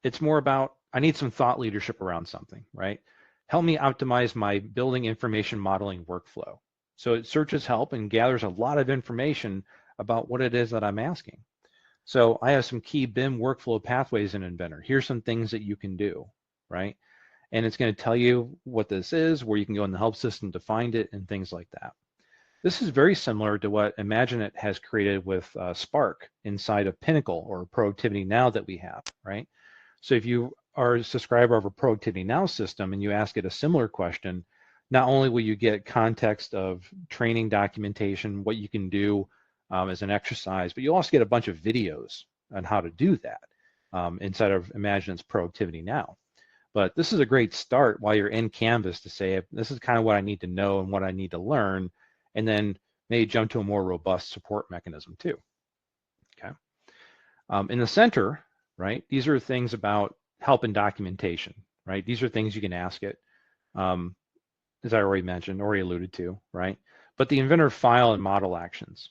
it's more about, I need some thought leadership around something, right? Help me optimize my building information modeling workflow. So it searches help and gathers a lot of information about what it is that I'm asking. So I have some key BIM workflow pathways in Inventor. Here's some things that you can do, right? And it's going to tell you what this is, where you can go in the help system to find it, and things like that. This is very similar to what IMAGINiT has created with Spark inside of Pinnacle or Productivity Now that we have, right? So if you are a subscriber of a Productivity Now system and you ask it a similar question, not only will you get context of training documentation, what you can do as an exercise, but you'll also get a bunch of videos on how to do that inside of IMAGINiT's Productivity Now. But this is a great start while you're in Canvas to say, this is kind of what I need to know and what I need to learn, and then maybe jump to a more robust support mechanism too, okay? In the center, right, these are things about help and documentation, right? These are things you can ask it, as I already mentioned, already alluded to, right? But the Inventor file and model actions,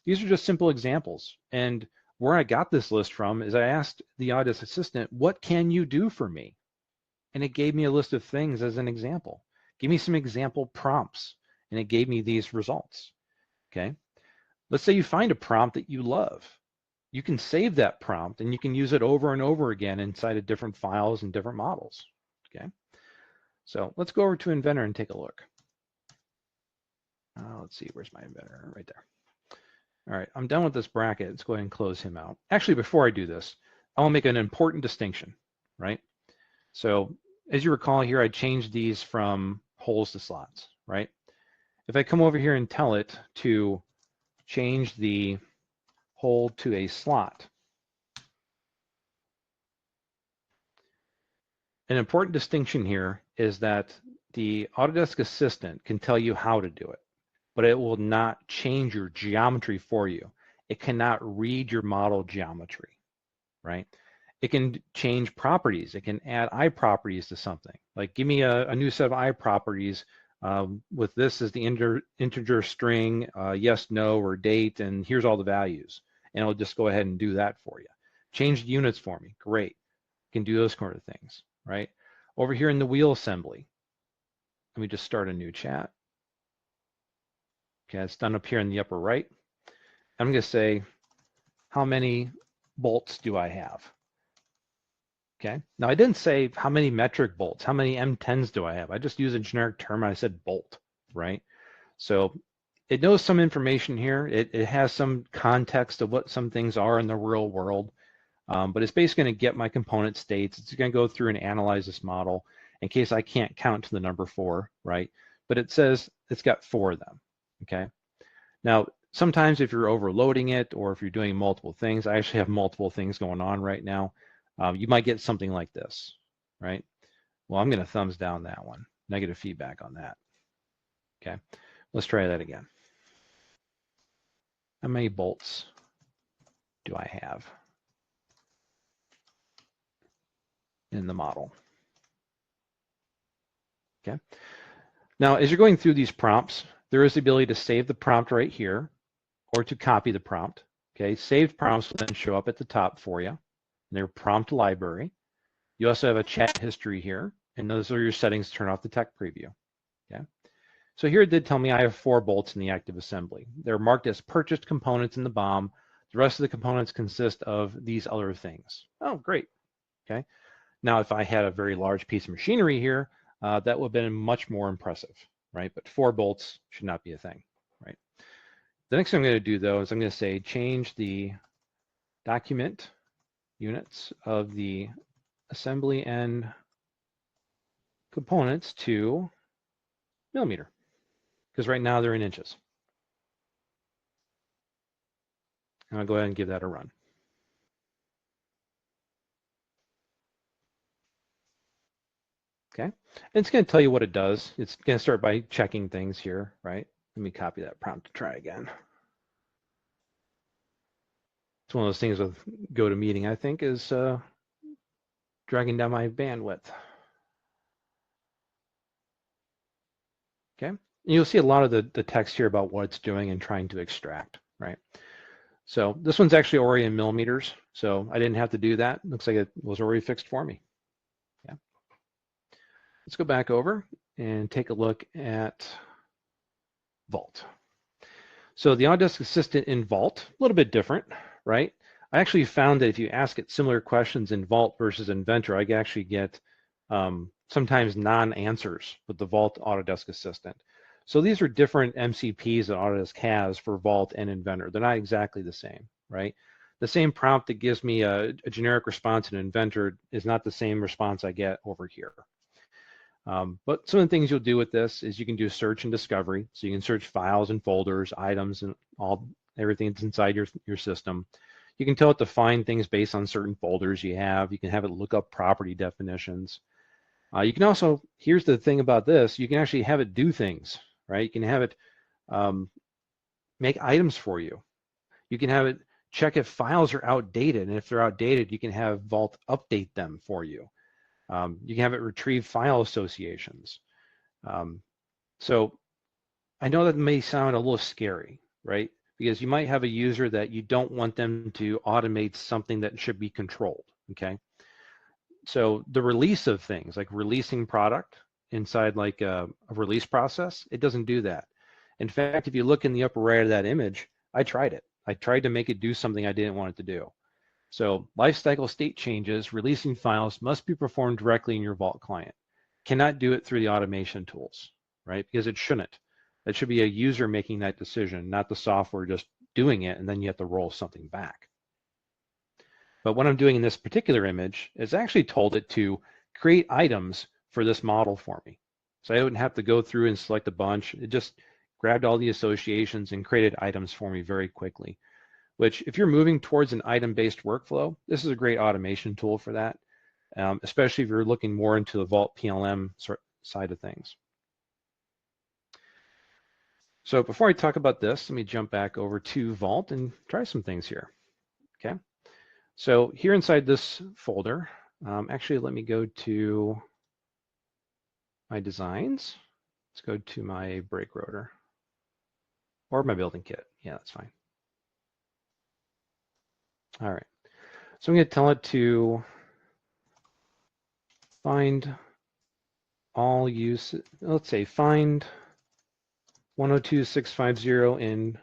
these are just simple examples. And where I got this list from is I asked the Autodesk Assistant, what can you do for me? And it gave me a list of things as an example. Give me some example prompts, and it gave me these results, okay? Let's say you find a prompt that you love. You can save that prompt and you can use it over and over again inside of different files and different models, okay? So let's go over to Inventor and take a look. Let's see, where's my Inventor? Right there. All right, I'm done with this bracket. Let's go ahead and close him out. Actually, before I do this, I want to make an important distinction, right? So as you recall here, I changed these from holes to slots, right? If I come over here and tell it to change the hole to a slot, an important distinction here is that the Autodesk Assistant can tell you how to do it, but it will not change your geometry for you. It cannot read your model geometry, right? It can change properties. It can add eye properties to something. Like give me a new set of eye properties with this as the integer string, yes, no, or date, and here's all the values. And it'll just go ahead and do that for you. Change the units for me, great. You can do those kind of things, right? Over here in the wheel assembly, let me just start a new chat. Okay, it's done up here in the upper right. I'm going to say, how many bolts do I have? Okay, now I didn't say how many metric bolts, how many M10s do I have? I just used a generic term and I said bolt, right? So it knows some information here. It has some context of what some things are in the real world, but it's basically going to get my component states. It's going to go through and analyze this model in case I can't count to the number 4, right? But it says it's got 4 of them, okay? Now, sometimes if you're overloading it or if you're doing multiple things, I actually have multiple things going on right now. You might get something like this, right? Well, I'm going to thumbs down that one. Negative feedback on that. Okay, let's try that again. How many bolts do I have in the model? Okay. Now, as you're going through these prompts, there is the ability to save the prompt right here or to copy the prompt. Okay, saved prompts will then show up at the top for you. They're prompt library. You also have a chat history here. And those are your settings to turn off the tech preview. Okay. So here it did tell me I have 4 bolts in the active assembly. They're marked as purchased components in the BOM. The rest of the components consist of these other things. Oh, great. Okay. Now, if I had a very large piece of machinery here, that would have been much more impressive, right? But 4 bolts should not be a thing, right? The next thing I'm going to do, though, is I'm going to say change the document units of the assembly and components to millimeter, because right now they're in inches. And I'll go ahead and give that a run. Okay, and it's going to tell you what it does. It's going to start by checking things here, right? Let me copy that prompt to try again. It's one of those things with GoToMeeting, I think, is dragging down my bandwidth. Okay, and you'll see a lot of the text here about what it's doing and trying to extract, right? So this one's actually already in millimeters, so I didn't have to do that. Looks like it was already fixed for me. Yeah. Let's go back over and take a look at Vault. So the Autodesk Assistant in Vault, a little bit different, right? I actually found that if you ask it similar questions in Vault versus Inventor, I actually get sometimes non-answers with the Vault Autodesk Assistant. So these are different MCPs that Autodesk has for Vault and Inventor. They're not exactly the same, right? The same prompt that gives me a generic response in Inventor is not the same response I get over here. But some of the things you'll do with this is you can do search and discovery. So you can search files and folders, items, and everything that's inside your system. You can tell it to find things based on certain folders you have. You can have it look up property definitions. You can also, here's the thing about this, you can actually have it do things, right? You can have it make items for you. You can have it check if files are outdated, and if they're outdated, you can have Vault update them for you. You can have it retrieve file associations. So I know that may sound a little scary, right? Because you might have a user that you don't want them to automate something that should be controlled, okay? So the release of things, like releasing product inside like a release process, it doesn't do that. In fact, if you look in the upper right of that image, I tried it. I tried to make it do something I didn't want it to do. So lifecycle state changes, releasing files must be performed directly in your Vault client. Cannot do it through the automation tools, right? Because it shouldn't. It should be a user making that decision, not the software just doing it, and then you have to roll something back. But what I'm doing in this particular image is I actually told it to create items for this model for me. So I wouldn't have to go through and select a bunch. It just grabbed all the associations and created items for me very quickly. Which if you're moving towards an item-based workflow, this is a great automation tool for that, especially if you're looking more into the Vault PLM side of things. So before I talk about this, let me jump back over to Vault and try some things here, okay? So here inside this folder, actually let me go to my designs. Let's go to my brake rotor or my building kit. Yeah, that's fine. All right, so I'm going to tell it to find all use, let's say find 102.650 in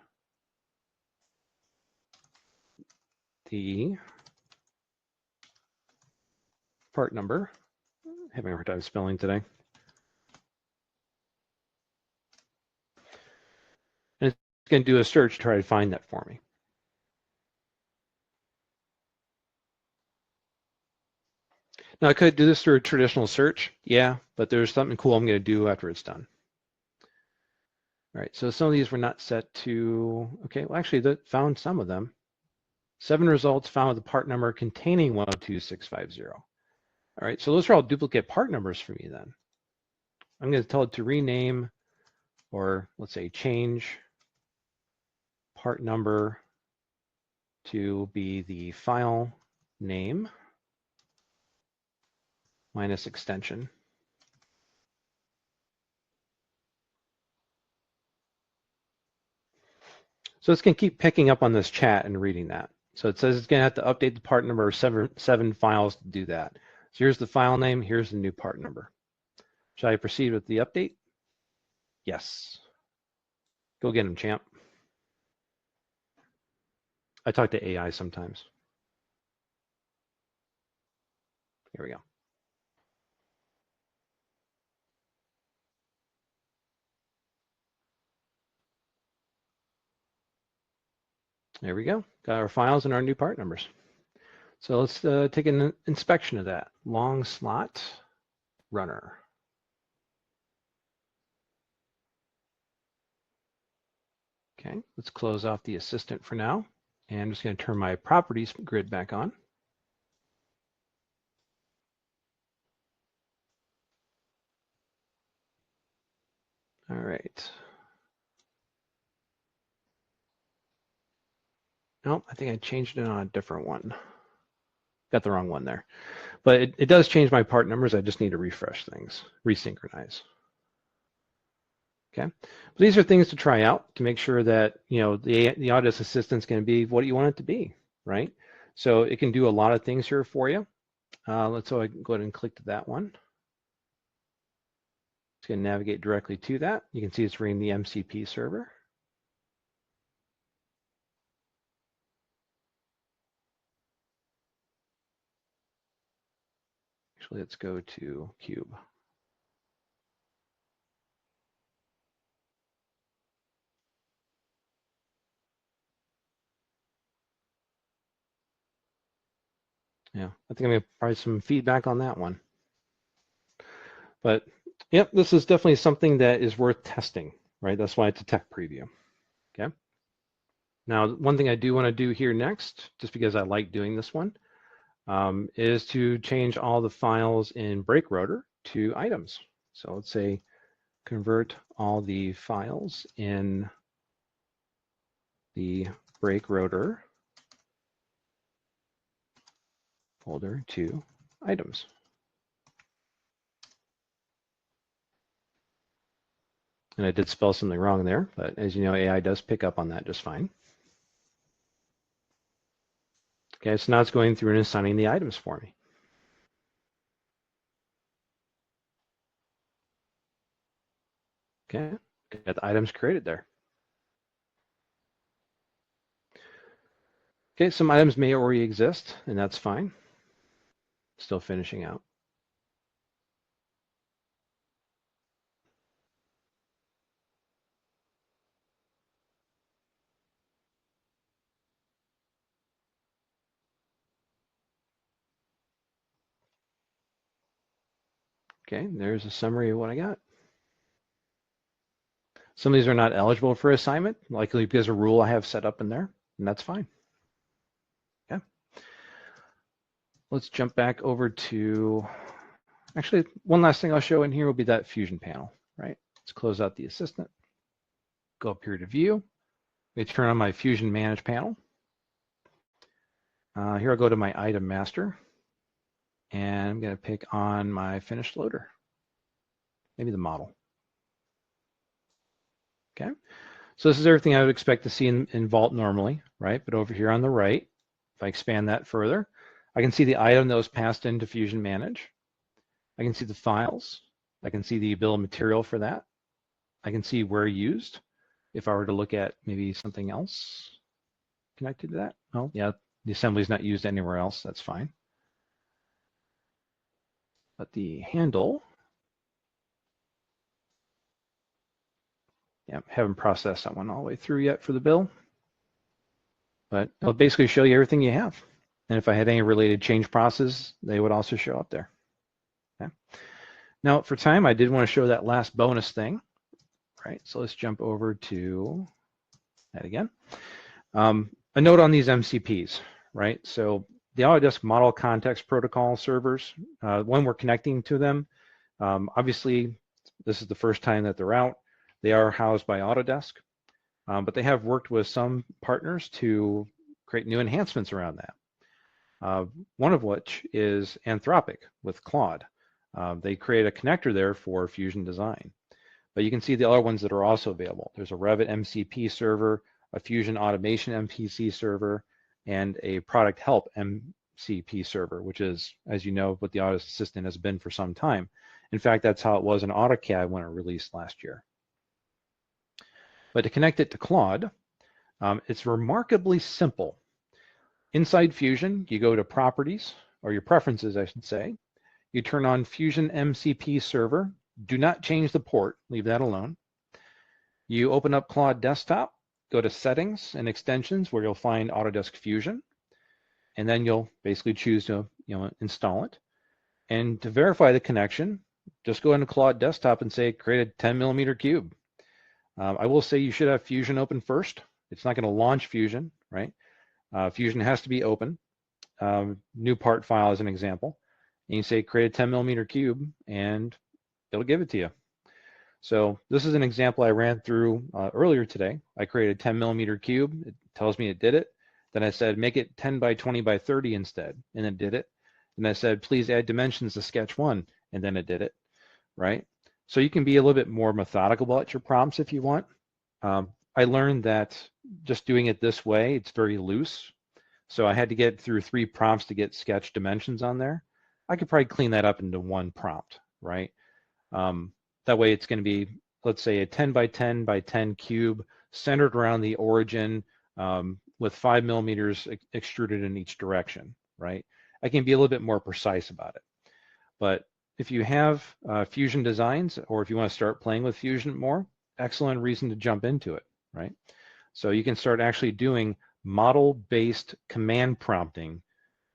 the part number. Having a hard time spelling today. And it's going to do a search to try to find that for me. Now I could do this through a traditional search, yeah, but there's something cool I'm going to do after it's done. All right, so some of these were not set to, okay, well actually that found some of them. 7 results found with the part number containing 102.650. All right, so those are all duplicate part numbers for me then. I'm going to tell it to rename, or let's say change part number to be the file name minus extension. So it's going to keep picking up on this chat and reading that. So it says it's going to have to update the part number of seven files to do that. So here's the file name, here's the new part number. Shall I proceed with the update? Yes. Go get him, champ. I talk to AI sometimes. Here we go. There we go. Got our files and our new part numbers. So let's take an inspection of that. Long slot runner. Okay, let's close off the assistant for now. And I'm just going to turn my properties grid back on. All right. Nope, I think I changed it on a different one. Got the wrong one there. But it does change my part numbers. I just need to refresh things, resynchronize. Okay, but these are things to try out to make sure that the Autodesk Assistant's going to be what you want it to be, right? So it can do a lot of things here for you. Let's go ahead and click to that one. It's going to navigate directly to that. You can see it's reading the MCP server. Actually, let's go to Cube. Yeah, I think I'm going to provide some feedback on that one. But yep, this is definitely something that is worth testing, right? That's why it's a tech preview. Okay. Now, one thing I do want to do here next, just because I like doing this one, is to change all the files in BreakRotor to items. So let's say convert all the files in the BreakRotor folder to items. And I did spell something wrong there, but as you know, AI does pick up on that just fine. Okay, so now it's going through and assigning the items for me. Okay, got the items created there. Okay, some items may already exist, and that's fine. Still finishing out. Okay, there's a summary of what I got. Some of these are not eligible for assignment, likely because of a rule I have set up in there, and that's fine. Okay. Let's jump back over to, actually, one last thing I'll show in here will be that Fusion panel, right? Let's close out the assistant. Go up here to view. Let me turn on my Fusion Manage panel. Here I'll go to my item master, and I'm going to pick on my finished loader, maybe the model. Okay, so this is everything I would expect to see in Vault normally, right? But over here on the right, if I expand that further, I can see the item that was passed into Fusion Manage. I can see the files. I can see the bill of material for that. I can see where used. If I were to look at maybe something else connected to that. Oh, yeah, the assembly is not used anywhere else. That's fine. But the handle, yeah, haven't processed that one all the way through yet for the bill. But it'll basically show you everything you have. And if I had any related change process, they would also show up there. Okay. Now, for time, I did want to show that last bonus thing, right? So let's jump over to that again. A note on these MCPs, right? So the Autodesk Model Context Protocol servers, when we're connecting to them, obviously, this is the first time that they're out. They are housed by Autodesk, but they have worked with some partners to create new enhancements around that. One of which is Anthropic with Claude. They create a connector there for Fusion Design. But you can see the other ones that are also available. There's a Revit MCP server, a Fusion Automation MPC server, and a Product Help MCP server, which is, as you know, what the Autodesk Assistant has been for some time. In fact, that's how it was in AutoCAD when it released last year. But to connect it to Claude, it's remarkably simple. Inside Fusion, you go to Properties, or your Preferences, I should say. You turn on Fusion MCP Server. Do not change the port, leave that alone. You open up Claude Desktop, go to Settings and Extensions, where you'll find Autodesk Fusion, and then you'll basically choose to install it. And to verify the connection, just go into Claude Desktop and say create a 10mm cube. I will say you should have Fusion open first. It's not going to launch Fusion, right? Fusion has to be open. New part file as an example. And you say create a 10mm cube, and it'll give it to you. So this is an example I ran through earlier today. I created a 10mm cube. It tells me it did it. Then I said make it 10 by 20 by 30 instead, and it did it. And I said please add dimensions to sketch 1, and then it did it, right? So you can be a little bit more methodical about your prompts if you want. I learned that just doing it this way, it's very loose. So I had to get through 3 prompts to get sketch dimensions on there. I could probably clean that up into 1 prompt, right? That way it's going to be, let's say, a 10 by 10 by 10 cube centered around the origin with 5mm extruded in each direction, right? I can be a little bit more precise about it. But if you have Fusion designs, or if you want to start playing with Fusion more, excellent reason to jump into it, right? So you can start actually doing model-based command prompting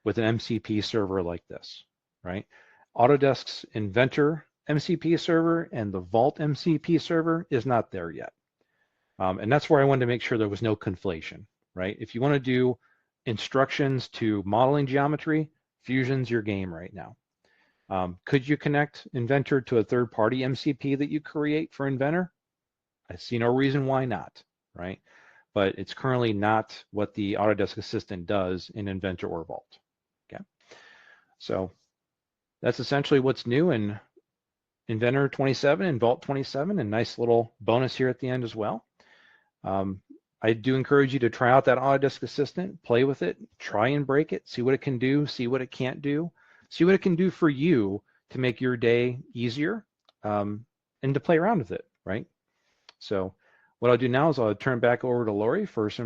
with an MCP server like this, right? Autodesk's Inventor MCP server and the Vault MCP server is not there yet. And that's where I wanted to make sure there was no conflation, right? If you want to do instructions to modeling geometry, Fusion's your game right now. Could you connect Inventor to a third-party MCP that you create for Inventor? I see no reason why not, right? But it's currently not what the Autodesk Assistant does in Inventor or Vault, okay? So that's essentially what's new in Inventor 27 and Vault 27, and nice little bonus here at the end as well. I do encourage you to try out that Autodesk Assistant, play with it, try and break it, see what it can do, see what it can't do, see what it can do for you to make your day easier, and to play around with it, right? So what I'll do now is I'll turn back over to Lori for some